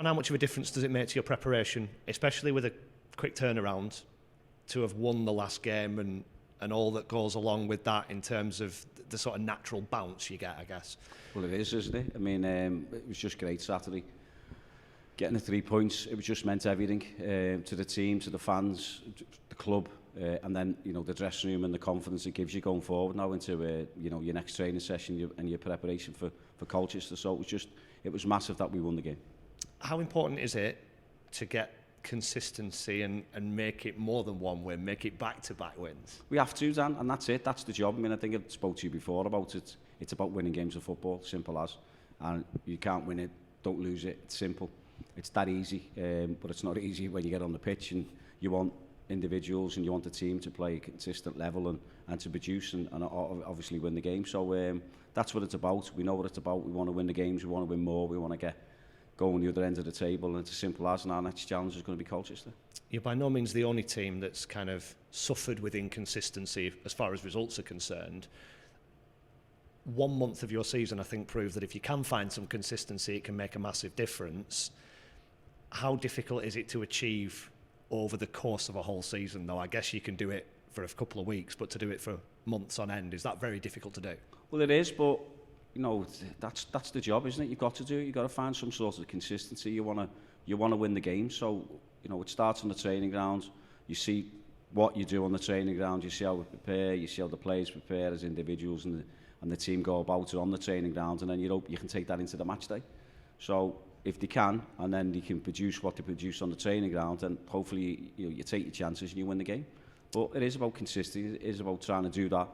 And how much of a difference does it make to your preparation, especially with a quick turnaround, to have won the last game and all that goes along with that in terms of the sort of natural bounce you get, I guess? Well, it is, isn't it? I mean, it was just great Saturday. Getting the 3 points, it was just meant everything to the team, to the fans, the club, and then, you know, the dressing room and the confidence it gives you going forward now into, you know, your next training session and your preparation for Colchester. So it was massive that we won the game. How important is it to get consistency and make it more than one win, make it back-to-back wins? We have to, Dan, and that's it. That's the job. I mean, I think I spoke to you before about it. It's about winning games of football, simple as. And you can't win it, don't lose it. It's simple. It's that easy, but it's not easy when you get on the pitch and you want individuals and you want the team to play a consistent level and to produce and obviously win the game. So that's what it's about. We know what it's about. We want to win the games. We want to win more. We want to get going the other end of the table, and it's as simple as, and our next challenge is going to be Colchester. You're by no means the only team that's kind of suffered with inconsistency as far as results are concerned. 1 month of your season, I think, proved that if you can find some consistency, it can make a massive difference. How difficult is it to achieve over the course of a whole season, though? I guess you can do it for a couple of weeks, but to do it for months on end, is that very difficult to do? Well, it is, but you know, that's the job, isn't it? You've got to do it. You've got to find some sort of consistency. You want to win the game. So, you know, it starts on the training ground. You see what you do on the training ground. You see how we prepare. You see how the players prepare as individuals, and the team go about it on the training ground. And then you hope you can take that into the match day. So if they can, and then they can produce what they produce on the training ground, then hopefully you take your chances and you win the game. But it is about consistency. It is about trying to do that.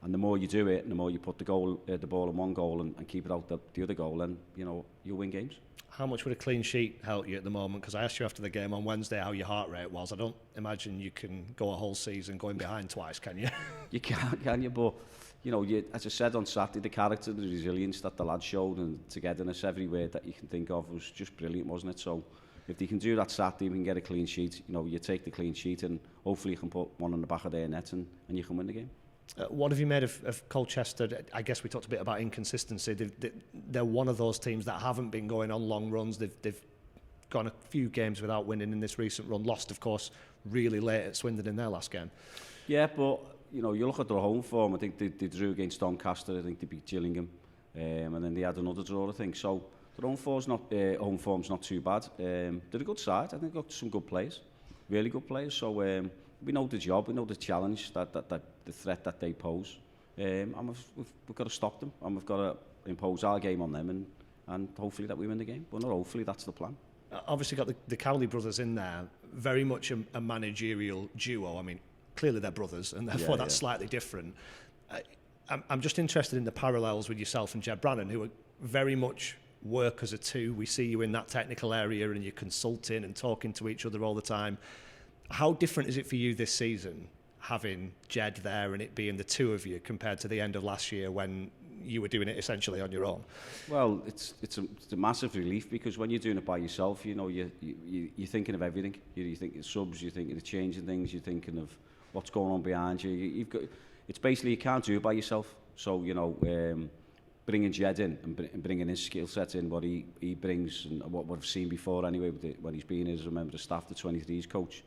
And the more you do it, and the more you put the ball in one goal and keep it out the other goal, then, you know, you'll win games. How much would a clean sheet help you at the moment? Because I asked you after the game on Wednesday how your heart rate was. I don't imagine you can go a whole season going behind twice, can you? You can't, can you? But, you know, as I said on Saturday, the character, the resilience that the lads showed and togetherness, every word that you can think of was just brilliant, wasn't it? So if they can do that Saturday, we can get a clean sheet. You know, you take the clean sheet and hopefully you can put one on the back of their net and you can win the game. What have you made of Colchester? I guess we talked a bit about inconsistency. They're one of those teams that haven't been going on long runs. They've gone a few games without winning in this recent run. Lost, of course, really late at Swindon in their last game. Yeah, but you know, you look at their home form. I think they drew against Doncaster. I think they beat Gillingham, and then they had another draw, I think. So their home form's not too bad. They're a good side. I think they've got some good players, really good players. So we know the job, we know the challenge, that the threat that they pose, and we've got to stop them, and we've got to impose our game on them, and hopefully that we win the game. But not hopefully, that's the plan. Obviously got the Cowley brothers in there, very much a managerial duo. I mean, clearly they're brothers, and therefore that's slightly different. I'm just interested in the parallels with yourself and Jeb Brannan, who are very much work as a two. We see you in that technical area and you're consulting and talking to each other all the time. How different is it for you this season, having Jed there and it being the two of you, compared to the end of last year when you were doing it essentially on your own? Well, it's a massive relief, because when you're doing it by yourself, you know, you're thinking of everything. You're thinking of subs, you're thinking of changing things, you're thinking of what's going on behind you. You've got, it's basically, you can't do it by yourself. So, you know, bringing Jed in and bringing his skill set in, what he brings, and what we've seen before anyway, when he's been as a member of staff, the 23s coach,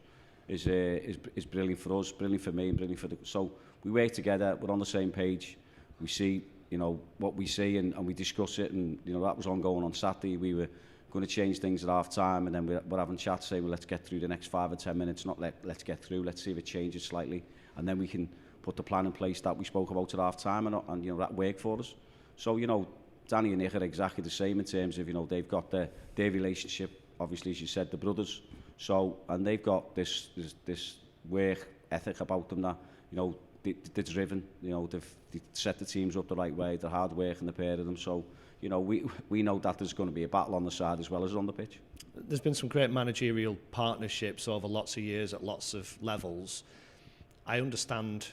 is brilliant for us, brilliant for me, and brilliant for the... So we work together, we're on the same page, we see, you know, what we see, and we discuss it, and, you know, that was ongoing on Saturday. We were going to change things at half time, and then we're having chats saying, well, let's get through the next 5 or 10 minutes, not let's get through, let's see if it changes slightly, and then we can put the plan in place that we spoke about at half time, and you know, that worked for us. So, you know, Danny and Nick are exactly the same in terms of, you know, they've got their relationship, obviously, as you said, the brothers. So, and they've got this work ethic about them that, you know, they're driven, you know, they've set the teams up the right way, they're hard working, the pair of them. So, you know, we know that there's going to be a battle on the side as well as on the pitch. There's been some great managerial partnerships over lots of years at lots of levels. I understand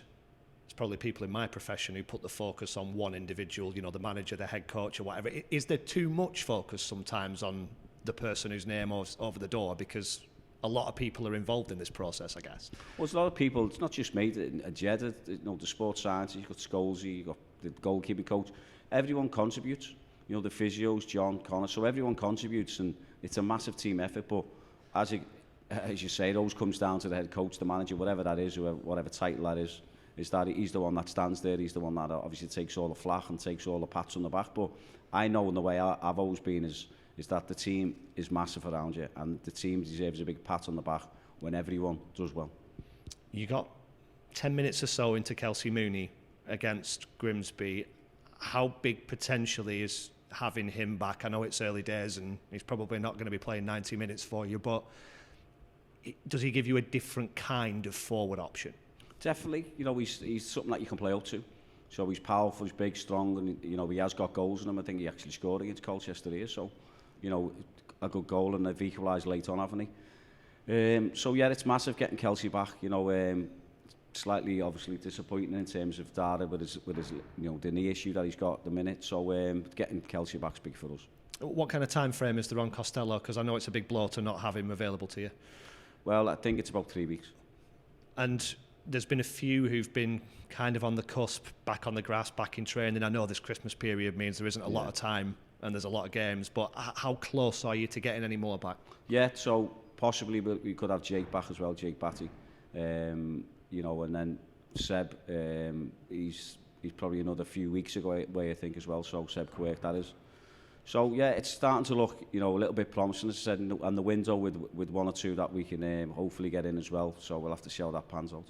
it's probably people in my profession who put the focus on one individual, you know, the manager, the head coach or whatever. Is there too much focus sometimes on the person whose name is over the door? Because a lot of people are involved in this process, I guess. Well, there's a lot of people. It's not just me. Jed, you know, the sports science. You've got Scholesy, you've got the goalkeeping coach. Everyone contributes. You know, the physios, John, Connor. So everyone contributes, and it's a massive team effort. But as you say, it always comes down to the head coach, the manager, whatever that is, or whatever title that is that he's the one that stands there. He's the one that obviously takes all the flack and takes all the pats on the back. But I know in the way I've always been is that the team is massive around you, and the team deserves a big pat on the back when everyone does well. You got 10 minutes or so into Kelsey Mooney against Grimsby. How big potentially is having him back? I know it's early days and he's probably not going to be playing 90 minutes for you, but does he give you a different kind of forward option? Definitely. You know, he's something that you can play up to. So he's powerful, he's big, strong, and you know, he has got goals in him. I think he actually scored against Colchester here, so you know, a good goal, and they've equalised late on, haven't he? So yeah, it's massive getting Kelsey back. You know, slightly obviously disappointing in terms of data with his you know, the knee issue that he's got at the minute. So getting Kelsey back's big for us. What kind of time frame is there on Costello? Because I know it's a big blow to not have him available to you. Well, I think it's about 3 weeks. And there's been a few who've been kind of on the cusp, back on the grass, back in training. I know this Christmas period means there isn't a lot of time and there's a lot of games, but how close are you to getting any more back? Yeah, so possibly we could have Jake back as well, Jake Batty. You know, and then Seb, he's probably another few weeks away, I think, as well. So Seb Quirk, that is. So yeah, it's starting to look, you know, a little bit promising, as I said, and the window with one or two that we can hopefully get in as well. So we'll have to see how that pans out.